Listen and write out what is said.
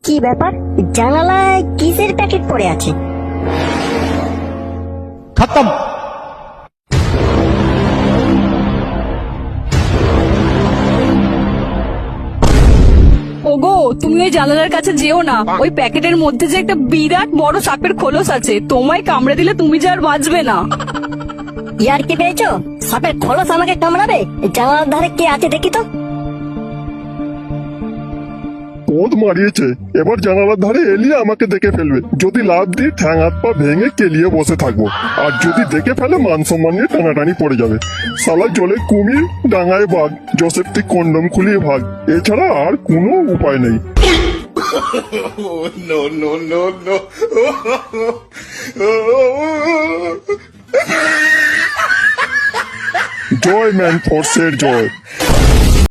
কি ব্যাপার, জানালায় কিসের প্যাকেট পড়ে আছে? खत्म। ওগো, তুমি ওই জানালার কাছে যেও না। ওই প্যাকেটের মধ্যে যে একটা বিরাট বড় সাপের খোলস আছে, তোমায় কামড়ে দিলে তুমি যে আর বাঁচবে না। ইয়ার কি পেয়েছো? সাপের খোলস আমাকে কামড়াবে? জানালার ধারে কে আছে দেখি তো। পোদ মারিয়েছে, এবার জানালার ধারে এলিয়ে আমাকে দেখে ফেলবে। যদি লাভ দিয়ে ঠ্যাং হাত পা ভেঙে কেলিয়ে বসে থাকবো, আর যদি দেখে ফেলে মান সম্মান নিয়ে টানাটানি পড়ে যাবে। শালা জলে কুমির, ডাঙায় বাঘ, জোসেফ তুই কন্ডম খুলিয়ে ভাগ, এছাড়া আর কোনো উপায় নেই। No, no, no, no. জয় ম্যান ফোর্সের জয়।